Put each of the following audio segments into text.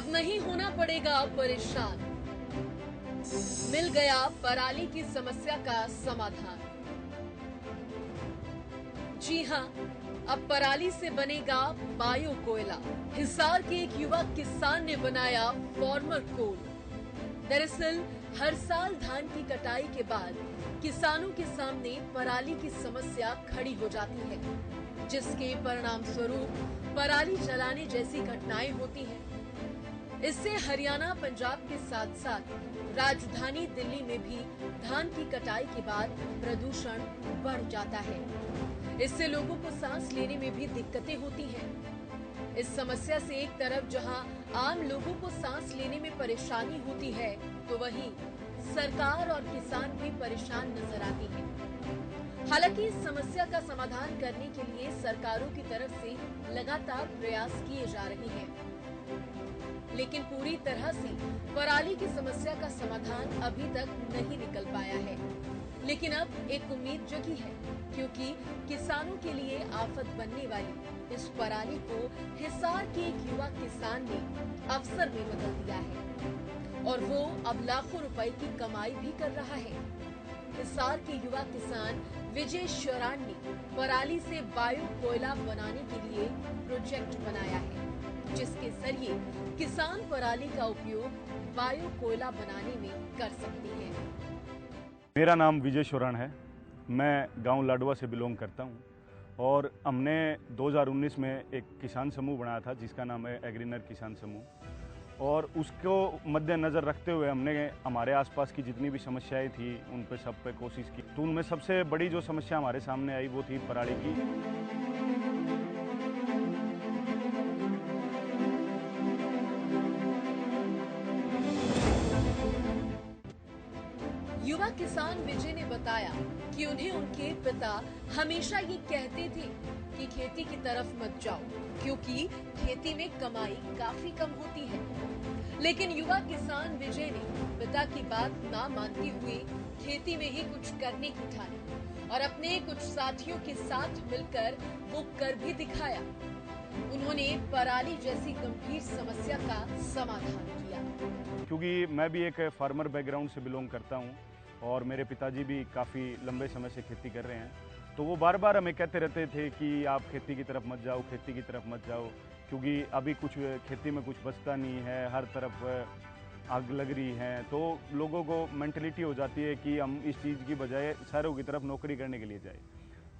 अब नहीं होना पड़ेगा परेशान। मिल गया पराली की समस्या का समाधान। जी हां, अब पराली से बनेगा बायो कोयला। हिसार के एक युवा किसान ने बनाया फार्मर कोल। दरअसल हर साल धान की कटाई के बाद किसानों के सामने पराली की समस्या खड़ी हो जाती है, जिसके परिणाम स्वरूप पराली जलाने जैसी घटनाएं होती हैं। इससे हरियाणा, पंजाब के साथ साथ राजधानी दिल्ली में भी धान की कटाई के बाद प्रदूषण बढ़ जाता है। इससे लोगों को सांस लेने में भी दिक्कतें होती हैं। इस समस्या से एक तरफ जहां आम लोगों को सांस लेने में परेशानी होती है, तो वहीं सरकार और किसान भी परेशान नजर आते हैं। हालांकि इस समस्या का समाधान करने के लिए सरकारों की तरफ से लगातार प्रयास किए जा रहे हैं, लेकिन पूरी तरह से पराली की समस्या का समाधान अभी तक नहीं निकल पाया है। लेकिन अब एक उम्मीद जगी है, क्योंकि किसानों के लिए आफत बनने वाली इस पराली को हिसार के एक युवा किसान ने अवसर में बदल दिया है और वो अब लाखों रुपए की कमाई भी कर रहा है। हिसार के युवा किसान विजय शरण ने पराली से बायो कोयला बनाने के लिए प्रोजेक्ट बनाया है, जिसके जरिए किसान पराली का उपयोग बायो कोयला बनाने में कर सकते हैं। मेरा नाम विजय शरण है। मैं गांव लाडवा से बिलोंग करता हूं और हमने 2019 में एक किसान समूह बनाया था, जिसका नाम है एग्रीनर किसान समूह। और उसको मद्देनज़र रखते हुए हमने हमारे आसपास की जितनी भी समस्याएं थी उन पे सब पे कोशिश की। तो उनमें सबसे बड़ी जो समस्या हमारे सामने आई वो थी पराली की। युवा किसान विजय ने बताया कि उन्हें उनके पिता हमेशा ये कहते थे कि खेती की तरफ मत जाओ, क्योंकि खेती में कमाई काफी कम होती है। लेकिन युवा किसान विजय ने पिता की बात ना मानते हुए खेती में ही कुछ करने की ठानी और अपने कुछ साथियों के साथ मिलकर वो कर भी दिखाया। उन्होंने पराली जैसी गंभीर समस्या का समाधान किया। क्योंकि मैं भी एक फार्मर बैकग्राउंड से बिलोंग करता हूं और मेरे पिताजी भी काफ़ी लंबे समय से खेती कर रहे हैं, तो वो बार बार हमें कहते रहते थे कि आप खेती की तरफ मत जाओ, खेती की तरफ मत जाओ, क्योंकि अभी कुछ खेती में कुछ बचता नहीं है, हर तरफ आग लग रही है। तो लोगों को मेंटलिटी हो जाती है कि हम इस चीज़ की बजाय शहरों की तरफ नौकरी करने के लिए जाए।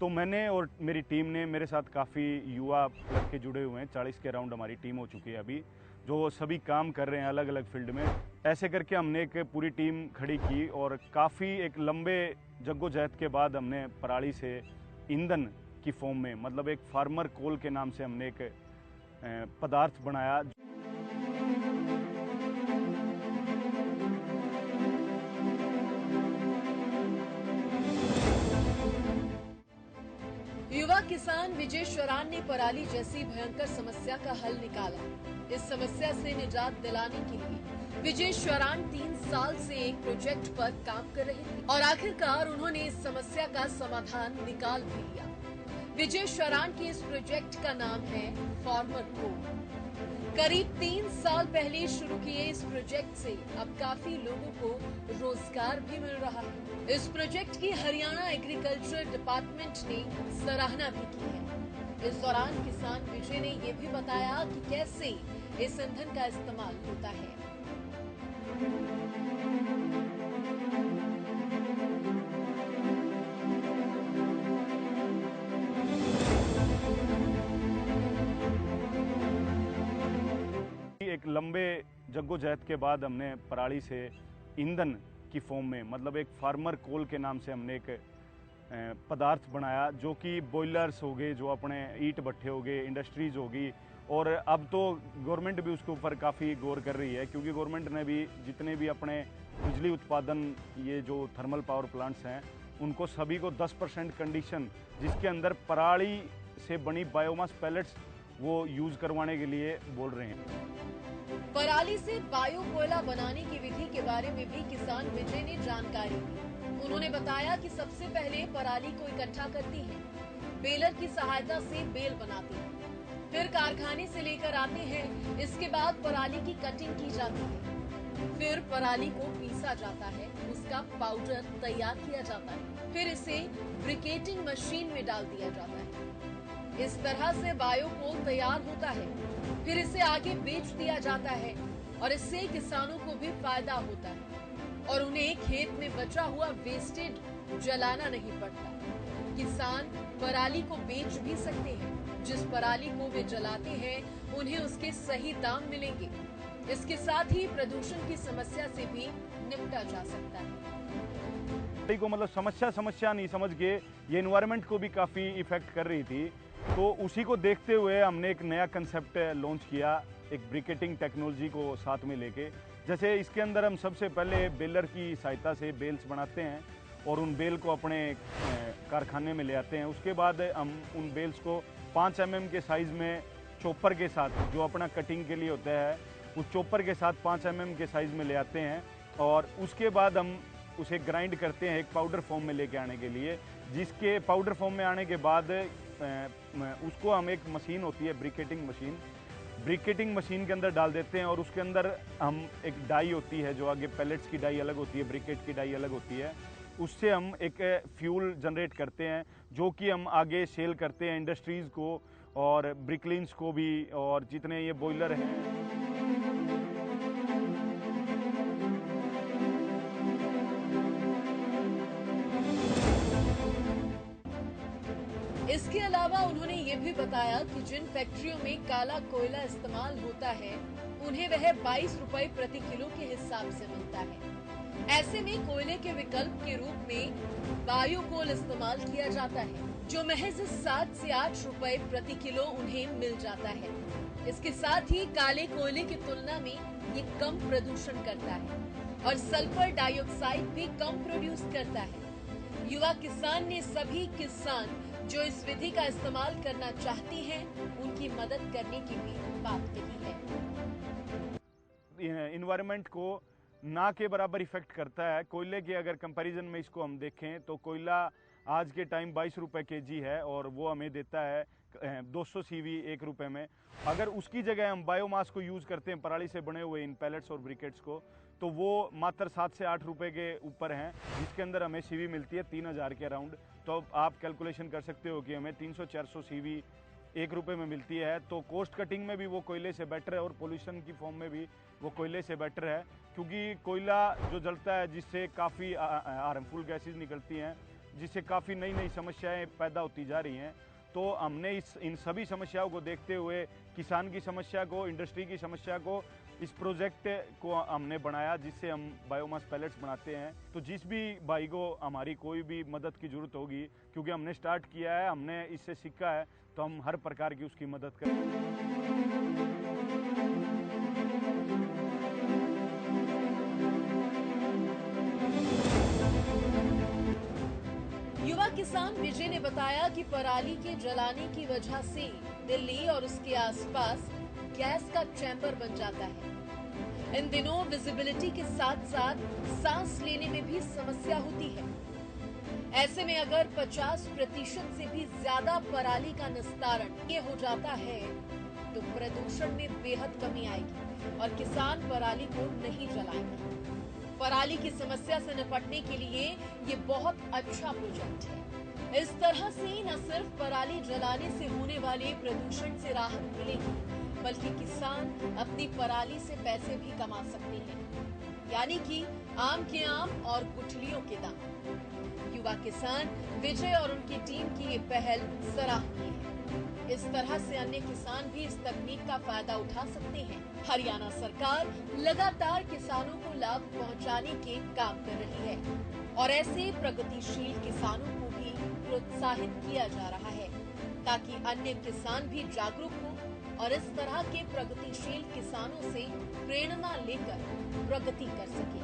तो मैंने और मेरी टीम ने, मेरे साथ काफ़ी युवा लड़के जुड़े हुए हैं, 40 के अराउंड हमारी टीम हो चुकी है अभी, जो सभी काम कर रहे हैं अलग अलग फील्ड में। ऐसे करके हमने एक पूरी टीम खड़ी की और काफ़ी एक लंबे जद्दोजहद के बाद हमने पराली से ईंधन की फॉर्म में, मतलब एक फार्मर कोल के नाम से हमने एक पदार्थ बनाया। युवा किसान विजय शरण ने पराली जैसी भयंकर समस्या का हल निकाला। इस समस्या से निजात दिलाने के लिए विजय शरण 3 साल से एक प्रोजेक्ट पर काम कर रहे थे और आखिरकार उन्होंने इस समस्या का समाधान निकाल भी लिया। विजय शरण के इस प्रोजेक्ट का नाम है फार्मर कोल। करीब 3 साल पहले शुरू किए इस प्रोजेक्ट से अब काफी लोगों को रोजगार भी मिल रहा है। इस प्रोजेक्ट की हरियाणा एग्रीकल्चर डिपार्टमेंट ने सराहना भी की है। इस दौरान किसान विजय ने यह भी बताया कि कैसे इस ईंधन का इस्तेमाल होता है। एक लंबे जद्दोजहद के बाद हमने पराली से ईंधन की फॉर्म में, मतलब एक फार्मर कोल के नाम से हमने एक पदार्थ बनाया, जो कि बॉयलर्स हो गए, जो अपने ईंट भट्ठे हो गए, इंडस्ट्रीज होगी। और अब तो गवर्नमेंट भी उसके ऊपर काफ़ी गौर कर रही है, क्योंकि गवर्नमेंट ने भी जितने भी अपने बिजली उत्पादन, ये जो थर्मल पावर प्लांट्स हैं, उनको सभी को 10% कंडीशन, जिसके अंदर पराली से बनी बायोमास पैलेट्स वो यूज़ करवाने के लिए बोल रहे हैं। पराली से बायो कोयला बनाने की विधि के बारे में भी किसान विजय ने जानकारी दी। उन्होंने बताया कि सबसे पहले पराली को इकट्ठा करती हैं, बेलर की सहायता से बेल बनाती हैं, फिर कारखाने से लेकर आते हैं। इसके बाद पराली की कटिंग की जाती है, फिर पराली को पीसा जाता है, उसका पाउडर तैयार किया जाता है, फिर इसे ब्रिकेटिंग मशीन में डाल दिया जाता है। इस तरह से बायोकोल तैयार होता है, फिर इसे आगे बेच दिया जाता है और इससे किसानों को भी फायदा होता है और उन्हें खेत में बचा हुआ वेस्टेज जलाना नहीं पड़ता। किसान पराली को बेच भी सकते हैं। जिस पराली को वे जलाते हैं उन्हें उसके सही दाम मिलेंगे। इसके साथ ही प्रदूषण की समस्या से भी निपटा जा सकता है। को मतलब समस्या नहीं समझ के ये एनवायरनमेंट को भी काफ़ी इफेक्ट कर रही थी, तो उसी को देखते हुए हमने एक नया कंसेप्ट लॉन्च किया, एक ब्रिकेटिंग टेक्नोलॉजी को साथ में लेके। जैसे इसके अंदर हम सबसे पहले बेलर की सहायता से बेल्स बनाते हैं और उन बेल को अपने कारखाने में ले आते हैं। उसके बाद हम उन बेल्स को 5 mm के साइज़ में चॉपर के साथ, जो अपना कटिंग के लिए होता है, उस चॉपर के साथ 5 mm के साइज़ में ले आते हैं और उसके बाद हम उसे ग्राइंड करते हैं एक पाउडर फॉर्म में लेके आने के लिए। जिसके पाउडर फॉर्म में आने के बाद उसको हम एक मशीन होती है ब्रिकेटिंग मशीन के अंदर डाल देते हैं और उसके अंदर हम एक डाई होती है, जो आगे पैलेट्स की डाई अलग होती है, ब्रिकेट की डाई अलग होती है, उससे हम एक फ्यूल जनरेट करते हैं जो कि हम आगे सेल करते हैं इंडस्ट्रीज़ को और ब्रिकलिन्स को भी, और जितने ये बॉयलर हैं। इसके अलावा उन्होंने ये भी बताया कि जिन फैक्ट्रियों में काला कोयला इस्तेमाल होता है उन्हें वह 22 रुपए प्रति किलो के हिसाब से मिलता है। ऐसे में कोयले के विकल्प के रूप में बायोकोल इस्तेमाल किया जाता है, जो महज 7 से 8 रुपए प्रति किलो उन्हें मिल जाता है। इसके साथ ही काले कोयले की तुलना में ये कम प्रदूषण करता है और सल्फर डाइऑक्साइड भी कम प्रोड्यूस करता है। युवा किसान ने सभी किसान जो इस विधि का इस्तेमाल करना चाहते हैं उनकी मदद करने की भी बात कही है। एनवायरनमेंट को ना के बराबर इफेक्ट करता है। कोयले के अगर कंपैरिजन में इसको हम देखें तो कोयला आज के टाइम 22 रुपए kg है और वो हमें देता है 200 CV 1 रुपए में। अगर उसकी जगह हम बायोमास को यूज़ करते हैं, पराली से बने हुए इन पैलेट्स और ब्रिकेट्स को, तो वो मात्र 7 से 8 रुपए के ऊपर हैं, जिसके अंदर हमें CV मिलती है 3000 के अराउंड। तो आप कैलकुलेशन कर सकते हो कि हमें 300-400 CV 1 रुपए में मिलती है। तो कॉस्ट कटिंग में भी वो कोयले से बेटर है और पोल्यूशन की फॉर्म में भी वो कोयले से बेटर है, क्योंकि कोयला जो जलता है जिससे काफ़ी हार्मफुल गैसेज निकलती हैं, जिससे काफ़ी नई नई समस्याएं पैदा होती जा रही हैं। तो हमने इन सभी समस्याओं को देखते हुए किसान की समस्या को, इंडस्ट्री की समस्या को, इस प्रोजेक्ट को हमने बनाया जिससे हम बायोमास पैलेट्स बनाते हैं। तो जिस भी भाई को हमारी कोई भी मदद की ज़रूरत होगी, क्योंकि हमने स्टार्ट किया है, हमने इससे सीखा है, तो हम हर प्रकार की उसकी मदद करें। युवा किसान विजय ने बताया कि पराली के जलाने की वजह से दिल्ली और उसके आसपास गैस का चैम्बर बन जाता है। इन दिनों विजिबिलिटी के साथ साथ सांस लेने में भी समस्या होती है। ऐसे में अगर 50% से भी ज्यादा पराली का निस्तारण ये हो जाता है तो प्रदूषण में बेहद कमी आएगी और किसान पराली को नहीं जलाएंगे। पराली की समस्या से निपटने के लिए ये बहुत अच्छा प्रोजेक्ट है। इस तरह से न सिर्फ पराली जलाने से होने वाले प्रदूषण से राहत मिलेगी, बल्कि किसान अपनी पराली से पैसे भी कमा सकते हैं, यानी कि आम के आम और गुठलियों के दाम। युवा किसान विजय और उनकी टीम की ये पहल सराहनीय है। इस तरह से अन्य किसान भी इस तकनीक का फायदा उठा सकते हैं। हरियाणा सरकार लगातार किसानों को लाभ पहुंचाने के काम कर रही है और ऐसे प्रगतिशील किसानों को भी प्रोत्साहित किया जा रहा है ताकि अन्य किसान भी जागरूक हों और इस तरह के प्रगतिशील किसानों से प्रेरणा लेकर प्रगति कर सकें।